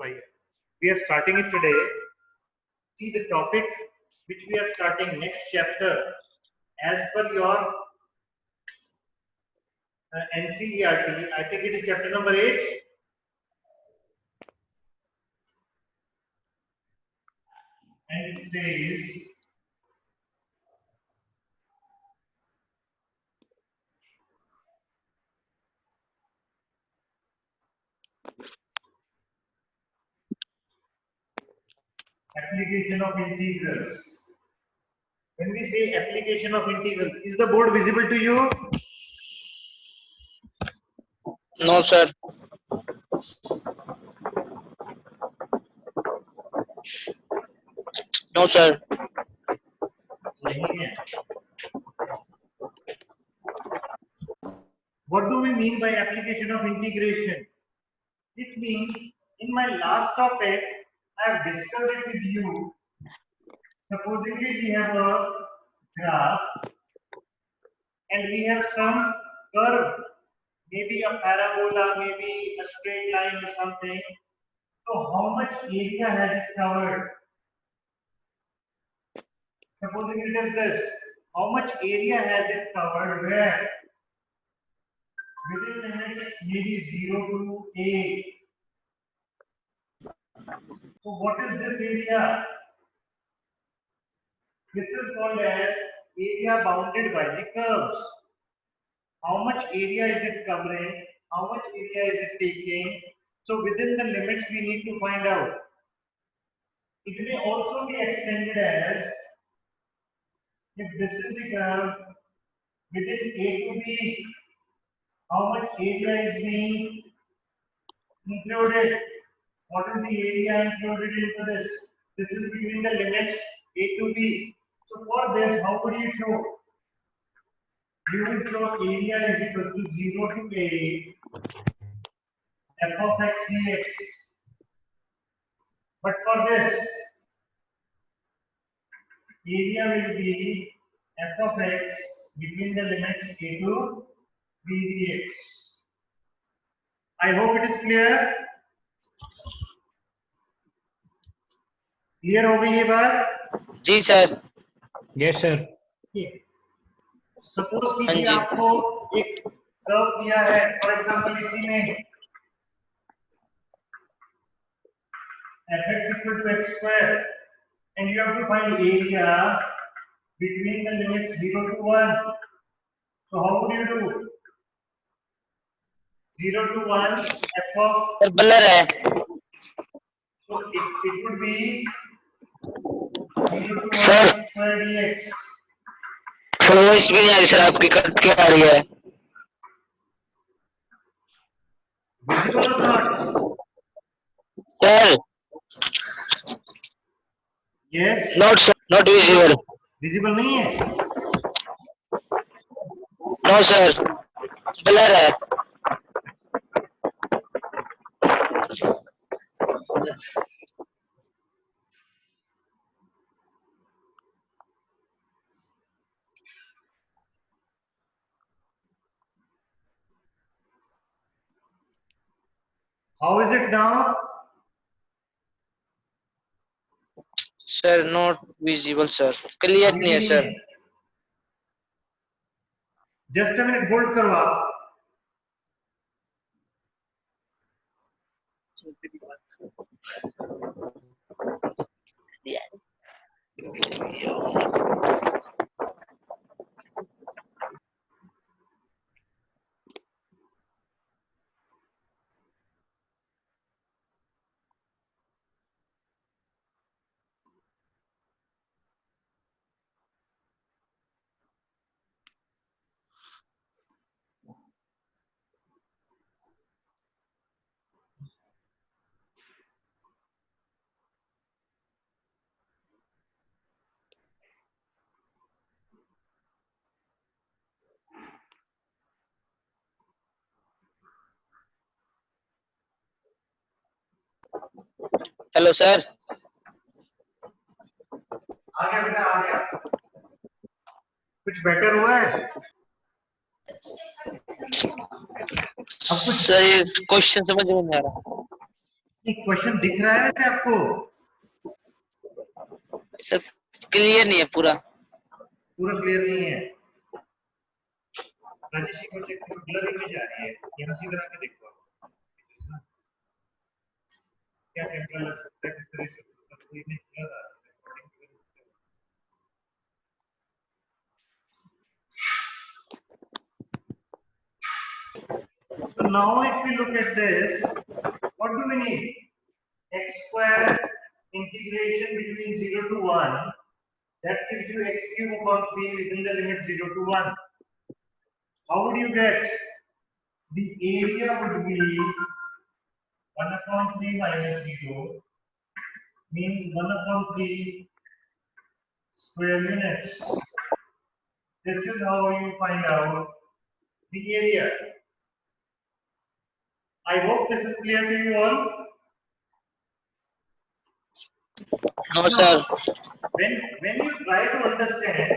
We are starting it today. See the topic which we are starting next chapter as per your NCERT. I think it is chapter number 8. And it says application of integrals. When we say application of integrals, is the board visible to you? No, sir. No, sir. What do we mean by application of integration? It means in my last topic, I have discussed it with you. Supposedly we have a graph and we have some curve, maybe a parabola, maybe a straight line or something. So how much area has it covered? Supposing it is this, how much area has it covered where? Within limits maybe 0 to a. So what is this area? This is called as area bounded by the curves. How much area is it covering? How much area is it taking? So within the limits we need to find out. It may also be extended as, if this is the curve, within A to B, how much area is being included? What is the area included into this? This is between the limits A to B. So for this, how would you show? You will show area is equal to 0 to A f of x dx. But for this, area will be f of x between the limits A to B dx. I hope it is clear. Clear हो गई ये बात? जी sir. Yes sir. Suppose कीजिए आपको एक curve दिया है, for example इसी में fx equal to x square and you have to find area between the limits 0 to 1. So how would you do? 0 to 1 f of sir blur है. so it would be 0 to 1 Sir. x square dx. Voice भी नहीं आ रही sir, आपकी cut के आ रही है. Visible or not? Sir Yes. Not visible. Visible नहीं है? नो सर, ब्लर है. How is it now? Sir not visible sir, clear नहीं है sir. Just a minute hold करो आप. Hello sir. आ गया बेटा, आ गया. कुछ बेटर हुआ है? अब कुछ सर ये क्वेश्चन समझ में नहीं आ रहा. एक क्वेश्चन दिख रहा है क्या आपको? सर क्लियर नहीं है पूरा। पूरा क्लियर नहीं है। राजेश को चेक करो, ब्लर इमेज आ रही है। यहाँ सीधा आके देखो क्या कैमरा लग सकता है, किस तरह से कोई नहीं ब्लर आ रहा है। So now if we look at this, what do we need? X square integration between 0 to 1, that gives you x cube upon 3 within the limit 0 to 1. How would you get? The area would be 1 upon 3 minus 0, means 1 upon 3 square units. This is how you find out the area. I hope this is clear to you all. No Now, sir. when you try to understand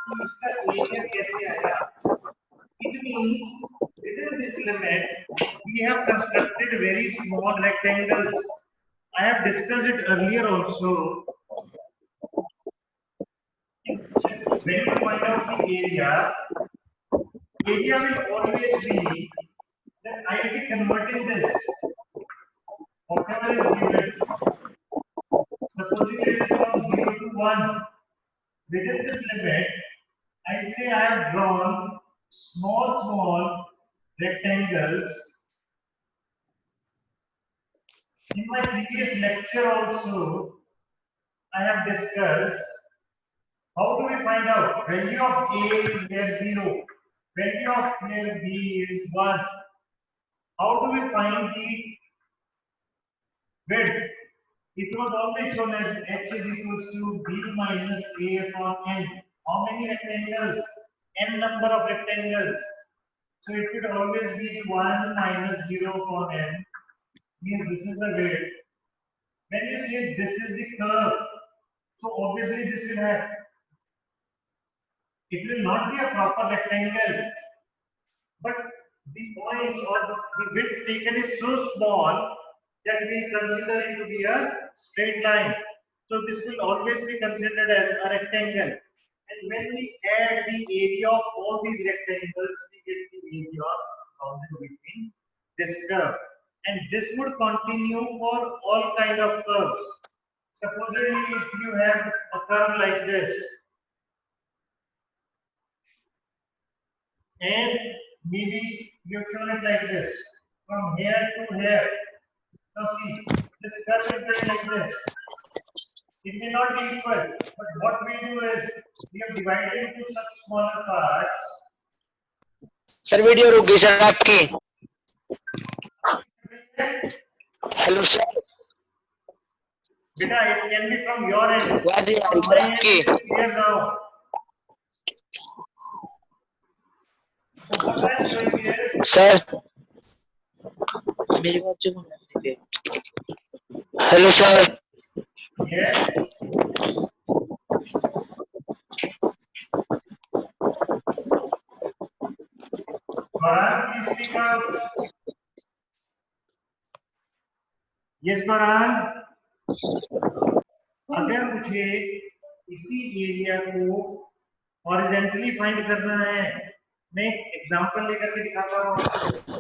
कि इसका area कैसे आया, it means within this limit we have constructed very small rectangles. I have discussed it earlier also. When you find out the area will always be that I will be converting this, whatever is given. Supposing it is from 0 to 1, within this limit, I'll say I have drawn small rectangles. In my previous lecture also, I have discussed how do we find out value of A is where 0, value of where B is 1. How do we find the width? It was always shown as h is equals to b minus a upon n. How many rectangles? N number of rectangles. So it would always be 1 minus 0 upon n. Means this is the width. When you say this is the curve, so obviously this will have. It will not be a proper rectangle, but the points or the width taken is so small that we consider it to be a straight line. So this will always be considered as a rectangle. And when we add the area of all these rectangles, we get the area bounded between this curve. And this would continue for all kind of curves. Supposedly, if you have a curve like this, and maybe you've shown it like this, from here to here. Now see, this curve is going like this. It may not be equal, but what we do is we have divided into such smaller parts. Sir video रुक गई sir आपकी। Hello sir. Beta, it can be from your end. आवाज नहीं आ From रही my sir end, it is आपकी। clear now. So what I am showing is, sir मेरी बात जो hello sir. yes, Gaurang, please speak out. Yes, Gaurang. अगर मुझे इसी एरिया को हॉरिजॉन्टली फाइंड करना है, मैं एक एग्जांपल लेकर के दिखाता हूं आपको।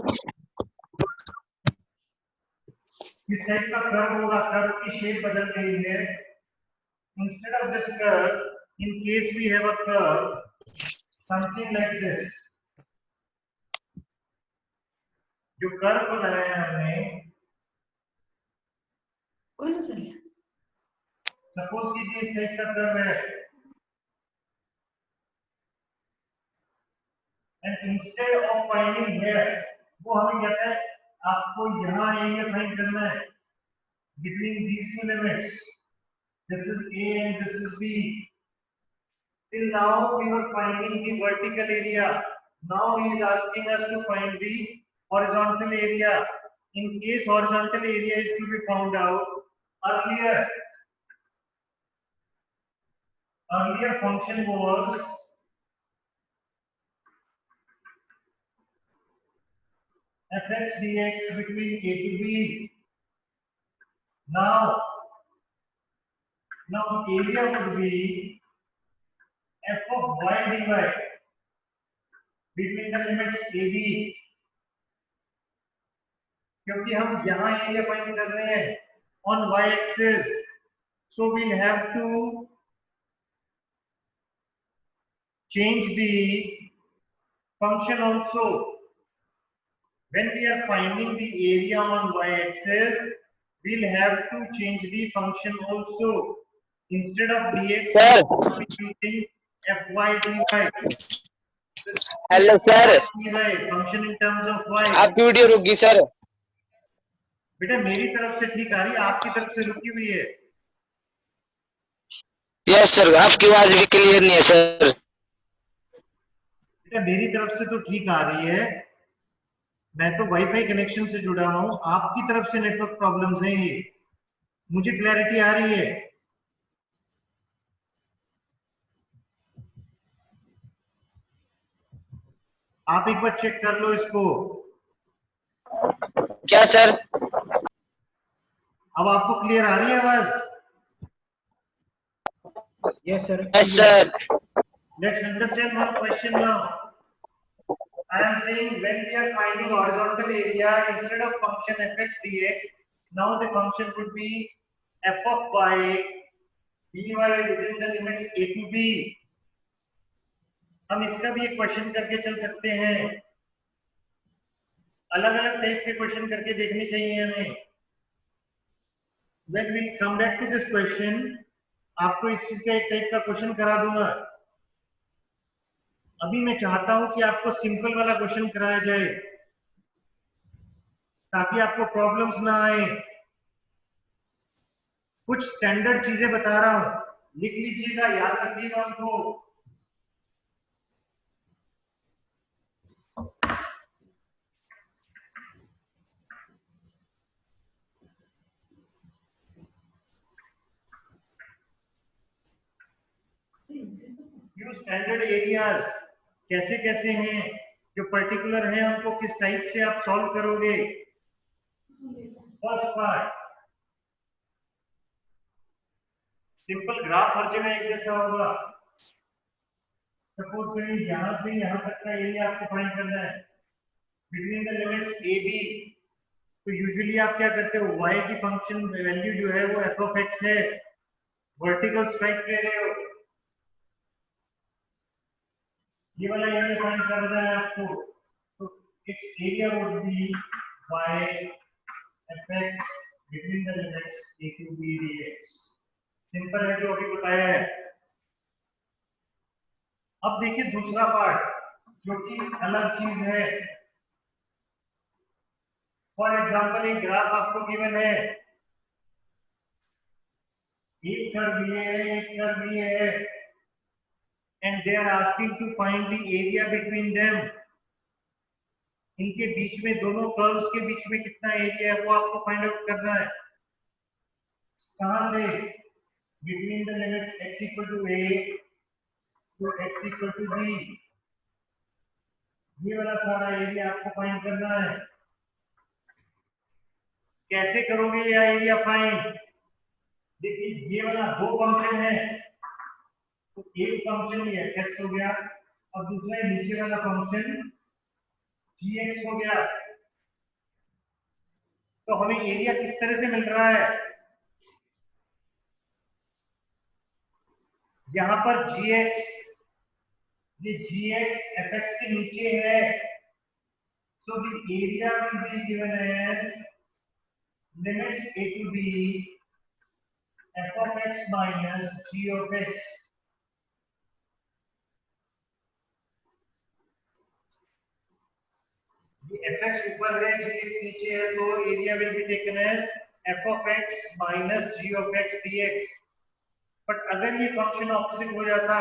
किस टाइप का कर्व होगा, कर्व की शेप बदल गई है। Instead of this curve, in case we have a curve something like this. जो कर्व बनाया है हमने, सपोज कीजिए इस टाइप का कर्व है, and instead of finding here, वो हमें कहता है आपको यहाँ एरिया फाइंड करना है between these two limits. This is A and this is B. Till now we were finding the vertical area. Now he is asking us to find the horizontal area. In case horizontal area is to be found out, earlier function was fx dx between a to b. Now area would be f of y dy between the limits ab, क्योंकि हम यहाँ area find कर रहे हैं on y axis, so we'll have to change the function also. When we are finding the area on y axis, we'll have to change the function also. Instead of dx, Sir. we'll be using fy dy. Hello sir, function in terms of y. आपकी video रुक गई sir. बेटा मेरी तरफ से ठीक आ रही है, आपकी तरफ से रुकी हुई है। यस सर, आपकी आवाज भी क्लियर नहीं है सर। बेटा मेरी तरफ से तो ठीक आ रही है, मैं तो वाईफाई कनेक्शन से जुड़ा हुआ हूं, आपकी तरफ से नेटवर्क प्रॉब्लम्स हैं ये, मुझे क्लैरिटी आ रही है। आप एक बार चेक कर लो इसको। क्या सर? अब आपको क्लियर आ रही है आवाज? Yes, sir. Yes sir. Let's understand one question now. I am saying when we are finding horizontal area, instead of function fx dx, now the function would be f of y dy within the limits a to b. हम इसका भी एक question करके चल सकते हैं, अलग अलग टाइप के क्वेश्चन करके देखने चाहिए हमें। When we come back to this question, आपको इस चीज का एक टाइप का क्वेश्चन करा दूंगा। अभी मैं चाहता हूं कि आपको सिंपल वाला क्वेश्चन कराया जाए ताकि आपको प्रॉब्लम्स ना आए। कुछ स्टैंडर्ड चीजें बता रहा हूं, लिख लीजिएगा, याद रखिएगा उनको। ये स्टैंडर्ड एरियाज कैसे कैसे हैं, जो पर्टिकुलर हैं उनको किस टाइप से आप सॉल्व करोगे। फर्स्ट पार्ट, सिंपल ग्राफ हर जगह एक जैसा होगा। सपोज करिए यहां से यहां तक का एरिया आपको फाइंड करना है between the limits a b, तो यूजुअली आप क्या करते हो, y की फंक्शन वैल्यू जो है वो f ऑफ x है, वर्टिकल स्ट्राइक ले रहे हो, ये वाला एरिया फाइंड करना है आपको, तो its area would be y fx between the limits a to b dx। Simple है जो अभी बताया है। अब देखिए दूसरा पार्ट जो कि अलग चीज है। फॉर एग्जांपल एक ग्राफ आपको गिवन है, एक कर्व ये है, एक कर्व ये है, and they are asking to find the area between them. इनके बीच में, दोनों कर्व्स के बीच में कितना एरिया है वो आपको फाइंड आउट करना है। कहां से? Between the limits x equal to a to x equal to b, ये वाला सारा एरिया आपको फाइंड करना है। कैसे करोगे ये एरिया फाइंड? देखिए ये वाला दो फंक्शन है, तो एक फंक्शन ये fx हो गया और दूसरा ये नीचे वाला फंक्शन gx हो गया। तो हमें एरिया किस तरह से मिल रहा है? यहां पर gx, ये gx fx के नीचे है, so the area will be given as limits a to b f of x minus g of x। ये fx ऊपर है, gx नीचे है, तो area will be taken as f of x minus g of x dx। But अगर ये function opposite हो जाता,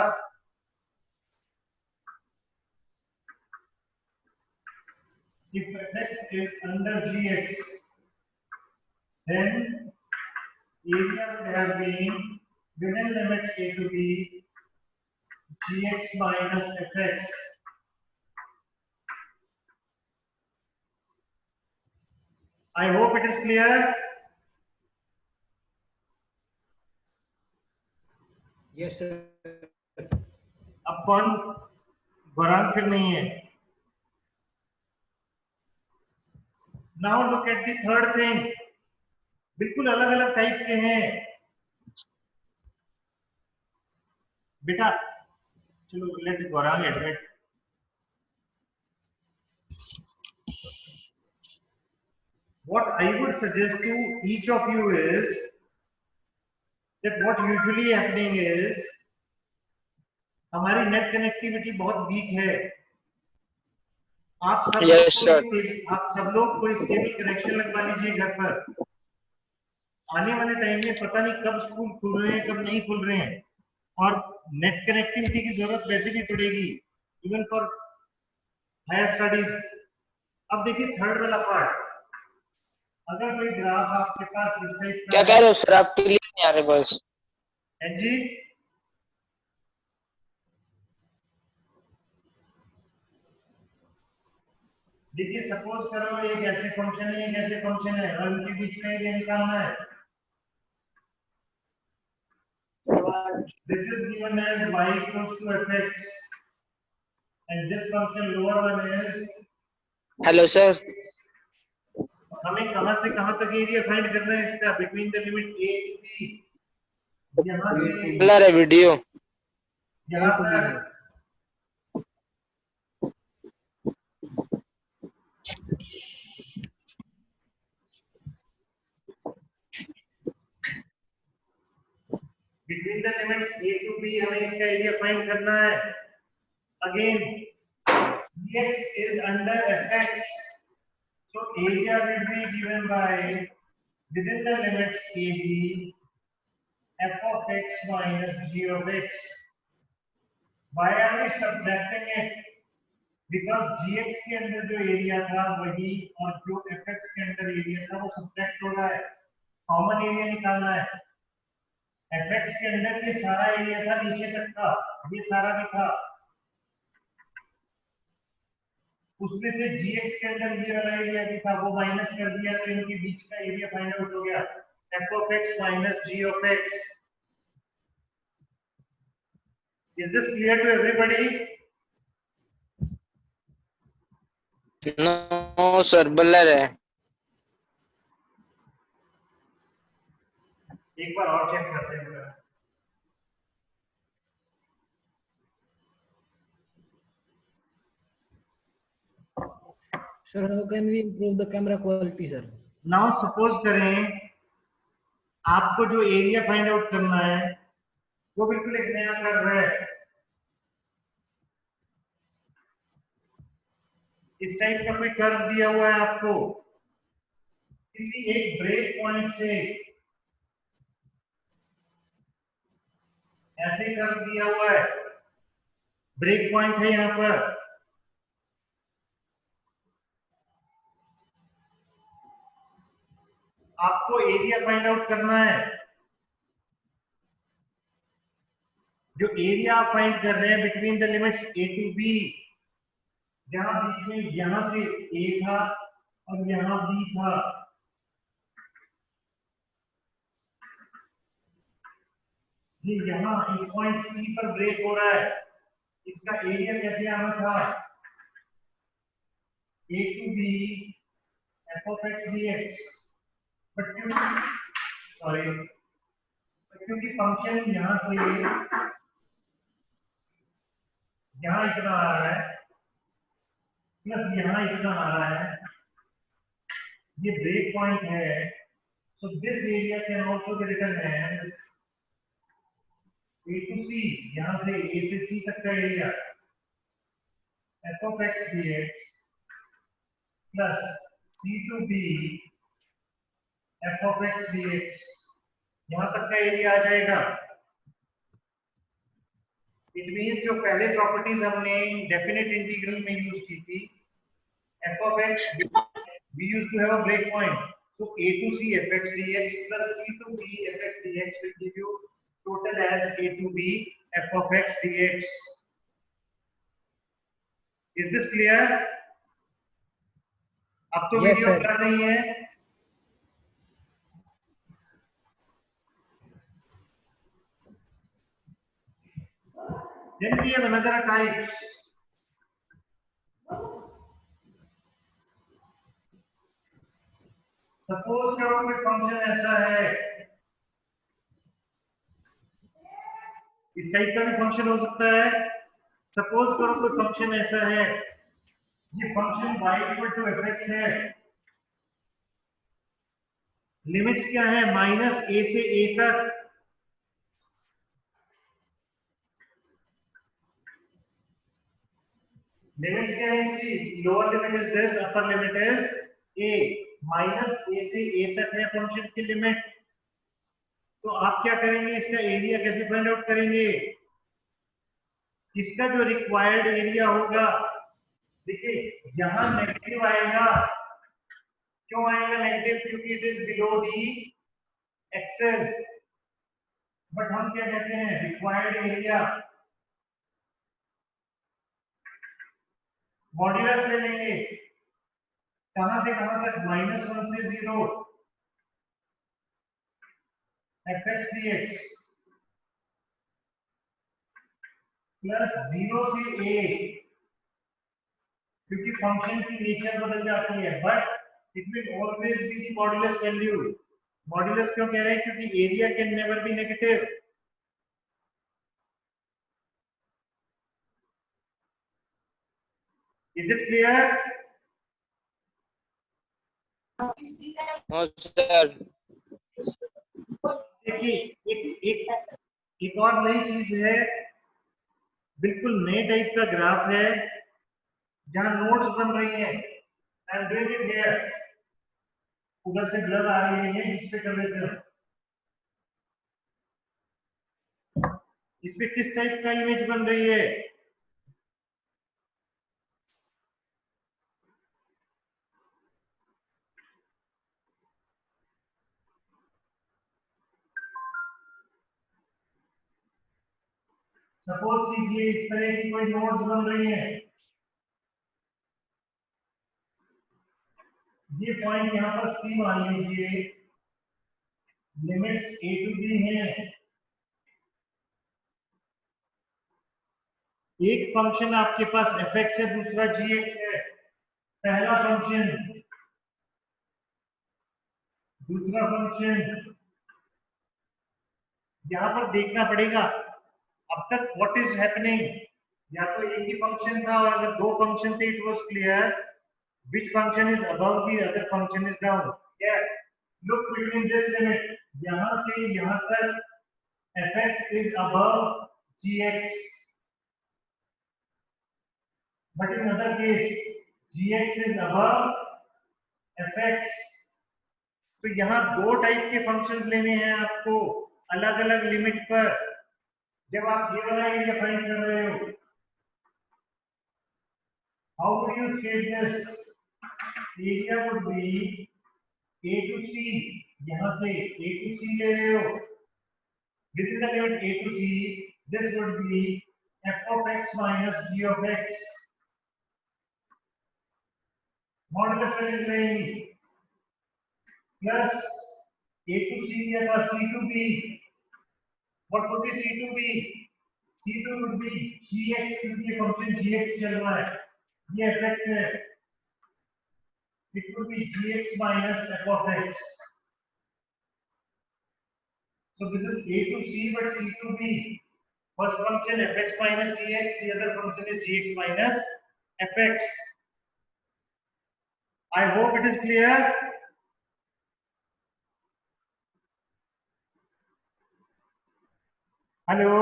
if fx is under gx, then area would have been within limits a to b gx minus fx। I hope it is clear. Yes, sir. अब कौन गौरांग फिर नहीं है? Now look at the third thing, बिल्कुल अलग अलग type के हैं बेटा। चलो let Gaurang admit. What I would suggest to each of you is that what usually happening is हमारी नेट कनेक्टिविटी बहुत वीक है। आप सब Yes, sir. लोग कोई स्टेबल कनेक्शन लगवा लीजिए घर पर। आने वाले टाइम में पता नहीं कब स्कूल खुल रहे हैं कब नहीं खुल रहे हैं, और नेट कनेक्टिविटी की जरूरत वैसे भी पड़ेगी इवन फॉर हायर स्टडीज। अब देखिए थर्ड वाला पार्ट, अगर कोई ग्राफ आपके पास इस टाइप का क्या कह रहे हो सर आप? क्लियर नहीं आ रहे बस। है जी, देखिए सपोज करो एक ऐसे फंक्शन है एक ऐसे फंक्शन है और उनके बीच में एरिया निकालना है। This is given as y equals to fx and this function lower one is। Hello sir. हमें कहां से कहां तक एरिया फाइंड करना है इसका, between the limit a to b, यहां से ब्लर है वीडियो। यहां तक। Between the limits a to b हमें इसका एरिया फाइंड करना है। Again dx is under fx, so area will be given by within the limits a b f of x minus g of x। why are we subtracting it? because gx के अंदर जो area था वही और जो fx के अंदर area था वो सब्ट्रैक्ट हो रहा है। कॉमन एरिया निकालना है। fx के अंदर ये सारा एरिया था नीचे तक का, ये सारा भी था, उसमें से gx के अंदर ये वाला एरिया भी था वो माइनस कर दिया तो इनके बीच का एरिया फाइंड आउट हो गया f of x minus g of x। is this clear to everybody? No sir blur है। एक बार और चेक करते हैं। Sir, how can we improve the camera quality, sir? Now suppose करें आपको जो एरिया फाइंड आउट करना है वो बिल्कुल एक नया कर्व है। इस टाइप का कोई कर्व दिया हुआ है आपको, किसी एक ब्रेक पॉइंट से ऐसे कर्व दिया हुआ है, ब्रेक पॉइंट है यहाँ पर। आपको एरिया फाइंड आउट करना है। जो एरिया आप फाइंड कर रहे हैं between the limits a to b, जहां बीच में यहां से a था और यहां b था, ये यहां इस पॉइंट c पर ब्रेक हो रहा है। इसका एरिया कैसे आना था? a to b f of x dx। But क्योंकि फंक्शन यहां से यहां इतना आ रहा है प्लस यहां इतना आ रहा है, ये ब्रेक पॉइंट है, so this area can also be written as a to c, यहां से a से c तक का area f of x dx plus c to b f of x dx, यहां तक का एरिया आ जाएगा। इट मींस जो पहले प्रॉपर्टीज हमने डेफिनेट इंटीग्रल में यूज की थी, f of x we used to have a break point, so a to c fx dx plus c to b fx dx will give you total as a to b f of x dx। is this clear? अब तो Yes, video sir. कर रही है। Then we have another types. Suppose करो कोई function ऐसा है, इस टाइप का भी फंक्शन हो सकता है। सपोज करो कोई फंक्शन ऐसा है, ये function y equal to fx है, लिमिट्स क्या है -a से a तक, लिमिट्स क्या है इसकी, lower limit is this, upper limit is a, -a से a तक है फंक्शन की लिमिट। तो आप क्या करेंगे, इसका एरिया कैसे फाइंड आउट करेंगे, इसका जो रिक्वायर्ड एरिया होगा, देखिए यहां नेगेटिव आएगा, क्यों आएगा नेगेटिव, क्योंकि it is below the axis. But हम क्या कहते हैं, रिक्वायर्ड एरिया, मॉड्यूलस ले लेंगे, कहां से कहां तक, -1 से 0, fx dx प्लस 0 से a, क्योंकि फंक्शन की नेचर बदल जाती है, but it will always be the modulus value. Modulus क्यों कह रहे हैं, क्योंकि area can never be negative. Is it clear? हाँ सर। देखिए एक एक एक और नई चीज है, बिल्कुल नए टाइप का ग्राफ है, जहां नोड्स बन रही हैं। I am doing it here, उधर से ब्लर आ रही है, ये इस पे कर देते हैं। इस पे किस टाइप का इमेज बन रही है, सपोज कीजिए इस तरह की कोई नोड्स बन रही हैं, ये पॉइंट यहां पर C मान लीजिए, लिमिट्स a टू b हैं, एक फंक्शन आपके पास fx है, दूसरा gx है, पहला फंक्शन, दूसरा फंक्शन। यहां पर देखना पड़ेगा अब तक व्हाट इज हैपनिंग, या तो एक ही फंक्शन था, और अगर दो फंक्शन थे it was clear which function is above the other function is down। yeah, look between this limit, यहां से यहां तक fx is above gx, but in other case gx is above fx। तो यहाँ दो टाइप के functions लेने हैं आपको अलग अलग लिमिट पर, जब आप ये वाला एरिया फाइंड कर रहे हो। How would you state this, area would be a to c, यहाँ से a to c ले रहे हो, within the limit a to c, this would be f of x minus g of x, modulus में लिख लेंगे, plus a to c दिया था, c to b, what would be c to b, c2 would be gx, क्योंकि ये function gx चल रहा है, ये fx है, it would be gx minus f of x। So this is a to c but c to b, first function fx minus gx, the other function is gx minus fx। I hope it is clear। Hello,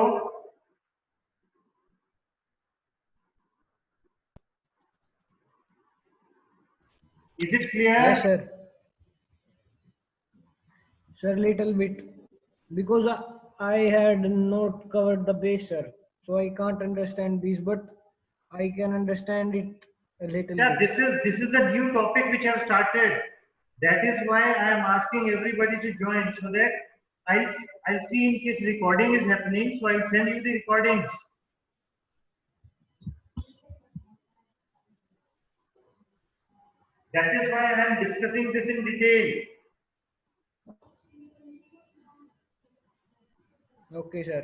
is it clear? Yes, sir. Sir, little bit, because I had not covered the base, sir. So I can't understand this, but I can understand it a little Yeah, bit. this is the new topic which I have started. That is why I am asking everybody to join, so that I'll see in case recording is happening, so I'll send you the recordings. That is why I am discussing this in detail. Okay, sir.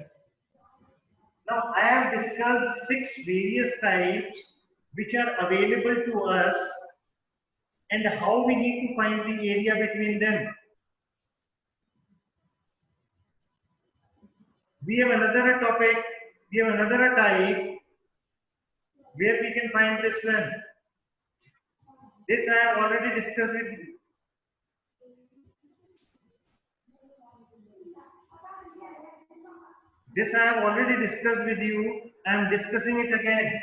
Now I have discussed 6 various types which are available to us and how we need to find the area between them. We have another topic, we have another type where we can find this one. This I have already discussed with you. This I have already discussed with you. I am discussing it again.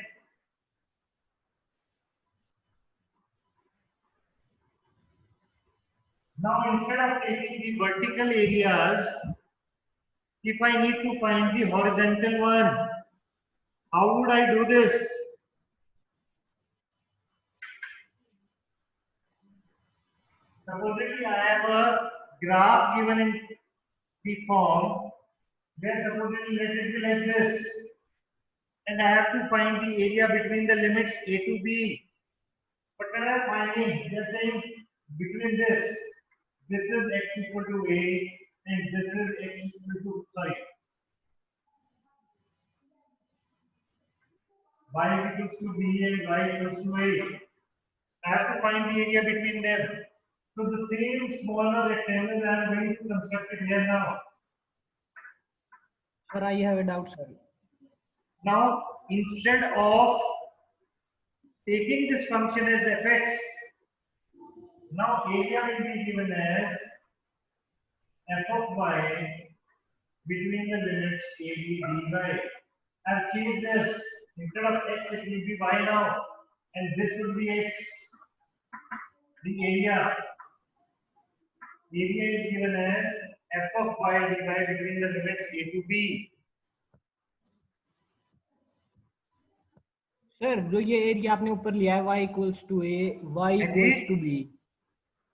Now instead of taking the vertical areas, if I need to find the horizontal one, how would I do this? Supposedly I have a graph given in the form where supposedly let it be like this, and I have to find the area between the limits a to b. But when I am finding, they are saying between this is x equal to a and this is x equal to, sorry, y is equals to b and y equals to a. I have to find the area between them. So the same smaller rectangle I am going to construct it here now. Sir, I have a doubt, sir. Now instead of taking this function as fx, now area will be given as f of y between the limits a, b, dy. I've changed this. Instead of x, it will be y now. And this will be x. The area. Area is given as f of y dy between the limits a to b. Sir जो ये area आपने ऊपर लिया है y equals to a y हाँ equals जी। To b,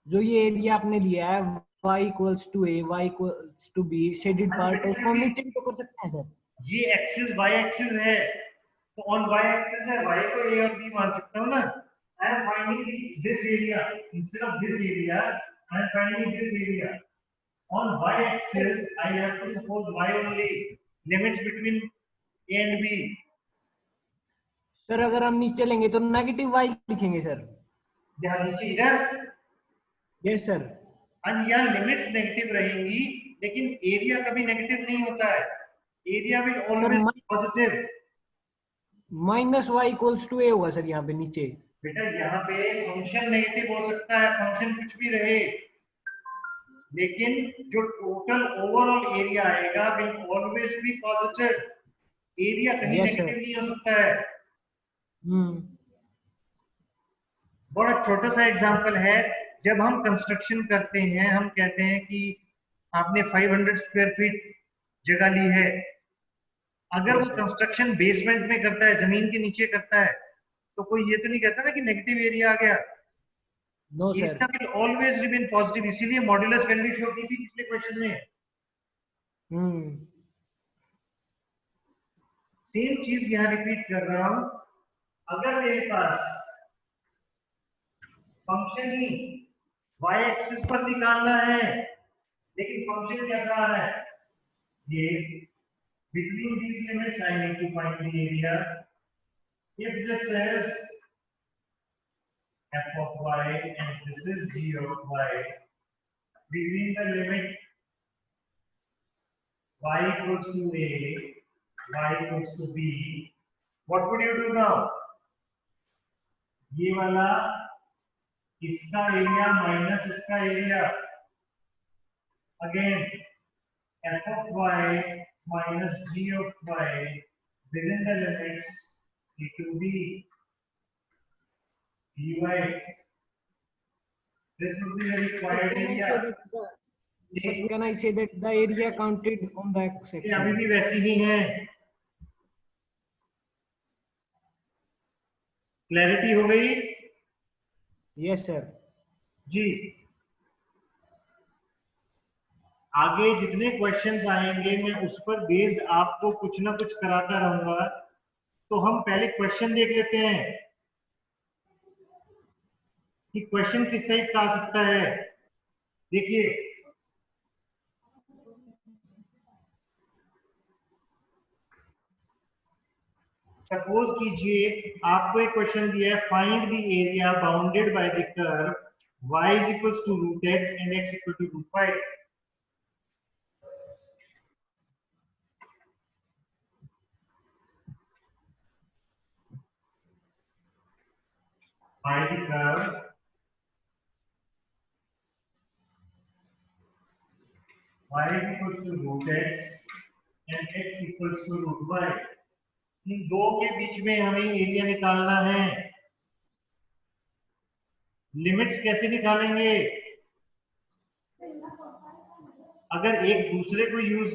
जो ये एरिया आपने लिया है y equals to a y equals to b shaded part है, उसको हम नीचे भी तो कर सकते हैं सर। ये एक्सिस y एक्सिस है, तो ऑन y एक्सिस में y को a और b मान सकता हूँ ना। I am finding this area instead of this area. I am finding this area. On y axis, I have to suppose y only. Limits between a and b. Sir अगर हम नीचे लेंगे तो नेगेटिव y लिखेंगे sir. यहाँ नीचे इधर, yes sir. और यहाँ लिमिट्स नेगेटिव रहेंगी, लेकिन एरिया कभी नेगेटिव नहीं होता है। Area will always be positive. Minus y equals to a होगा सर यहाँ पे नीचे। बेटा यहाँ पे फंक्शन नेगेटिव हो सकता है, फंक्शन कुछ भी रहे, लेकिन जो टोटल ओवरऑल एरिया आएगा will always be positive. Area कहीं नेगेटिव नहीं हो सकता है। बड़ा छोटा सा एग्जांपल है, जब हम कंस्ट्रक्शन करते हैं, हम कहते हैं कि आपने 500 स्क्वायर फीट जगह ली है। अगर वो कंस्ट्रक्शन बेसमेंट में करता है, जमीन के नीचे करता है, तो कोई ये तो नहीं कहता ना कि नेगेटिव एरिया आ गया। No sir, area will always remain positive, इसीलिए मॉड्यूलस वैल्यू शो की थी पिछले क्वेश्चन में। सेम चीज यहाँ रिपीट कर रहा हूं। अगर मेरे पास फंक्शन ही y एक्सिस पर निकालना है, लेकिन फंक्शन कैसा आ रहा है, ये between these limits I need to find the area. If this is f of y and this is g of y, between the limit y equals to a, y equals to b, what would you do now? ये वाला इसका area minus इसका area, again f of y minus g of y within the limits a to b dy. This would be the required area. Can I say that the area counted on the x axis? अभी भी वैसी ही है। Clarity हो गई? Yes sir जी। आगे जितने questions आएंगे मैं उस पर बेस्ड आपको कुछ ना कुछ कराता रहूंगा। तो हम पहले क्वेश्चन देख लेते हैं कि क्वेश्चन किस टाइप का आ सकता है। देखिए, सपोज कीजिए आपको एक क्वेश्चन दिया है, find the area bounded by the curve y is equals to root x and x equal to root y. By the curve y is equals to root x and x equals to root y. इन दो के बीच में हमें area निकालना है। Limits कैसे निकालेंगे? अगर एक दूसरे को यूज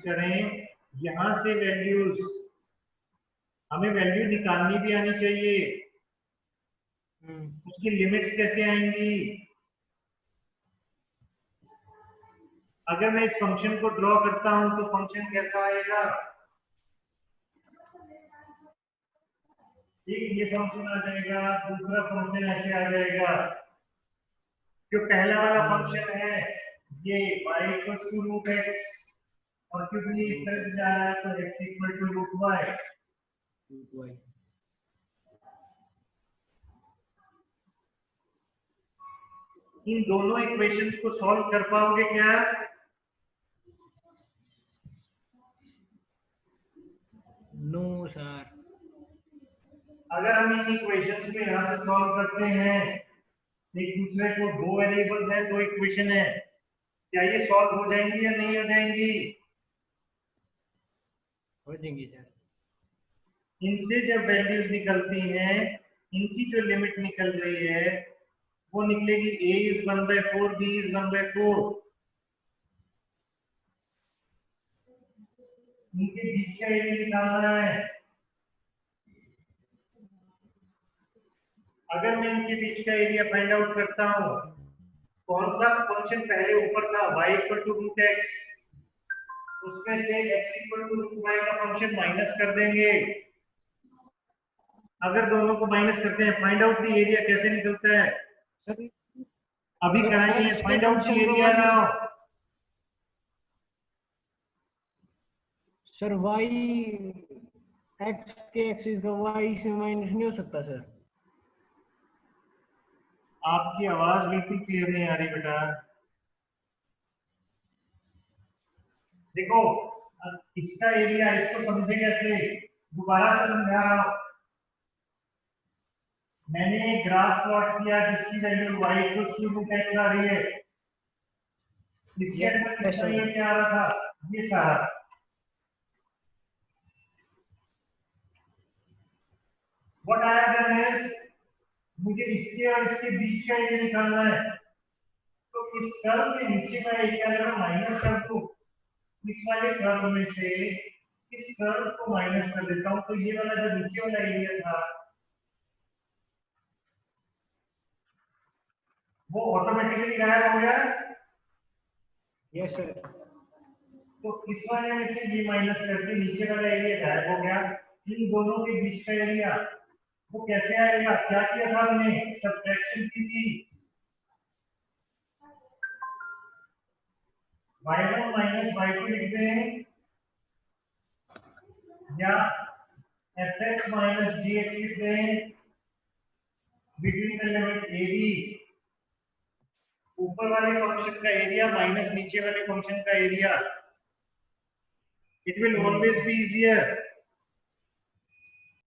करें, यहां से वैल्यूज, हमें वैल्यू निकालनी भी आनी चाहिए। उसकी लिमिट्स कैसे आएंगी? अगर मैं इस फंक्शन को ड्रॉ करता हूं तो फंक्शन कैसा आएगा? एक ये फंक्शन आ जाएगा, दूसरा फंक्शन ऐसे आ जाएगा। जो पहला वाला फंक्शन है ये y equal to root x, और क्योंकि ये इस तरह से जा रहा है तो x equal to root y। इन दोनों इक्वेशंस को सॉल्व कर पाओगे क्या? No sir. अगर हम इन इक्वेशंस को यहां से सॉल्व करते हैं, एक दूसरे को, दो वेरिएबल्स हैं, दो इक्वेशन है, क्या ये सॉल्व हो जाएंगी या नहीं हो जाएंगी? हो जाएंगी सर। इनसे जब वैल्यूज निकलती हैं, इनकी जो लिमिट निकल रही है वो निकलेगी a is 1/4, b is 1/4। इनके बीच का एरिया निकालना है। अगर मैं इनके बीच का एरिया फाइंड आउट करता हूं, कौन सा फंक्शन पहले ऊपर था, y equal to root x, उसमें से x equal to root y का फंक्शन माइनस कर देंगे। अगर दोनों को माइनस करते हैं, फाइंड आउट द एरिया कैसे निकलता है? सर अभी कराइए, find out the area now. Sir y x के एक्सिस का y से माइनस नहीं हो सकता सर? आपकी आवाज बिल्कुल क्लियर नहीं आ रही बेटा। देखो, इसका एरिया, इसको समझे कैसे, दोबारा से समझा रहा हूं। मैंने एक ग्राफ प्लॉट किया जिसकी value y equal to root x आ रही है। इसके अंदर कितना एरिया आ रहा था? ये सारा। What I have done is, मुझे इसके और इसके बीच का एरिया निकालना है। तो इस कर्व के नीचे का एरिया अगर मैं माइनस कर दूं, इस वाले कर्व में से इस कर्व को माइनस कर देता हूं, तो ये वाला जो नीचे वाला एरिया था वो ऑटोमेटिकली गायब हो गया। Yes sir. तो इस वाले में से ये माइनस करके नीचे वाला एरिया गायब हो गया। इन दोनों के बीच का एरिया वो कैसे आएगा? क्या किया था हमने? सब्ट्रैक्शन की थी। y1 माइनस y2 लिख दें, या fx माइनस gx लिख दें between the limit a b। ऊपर वाले फंक्शन का एरिया माइनस नीचे वाले फंक्शन का area. It will always be easier.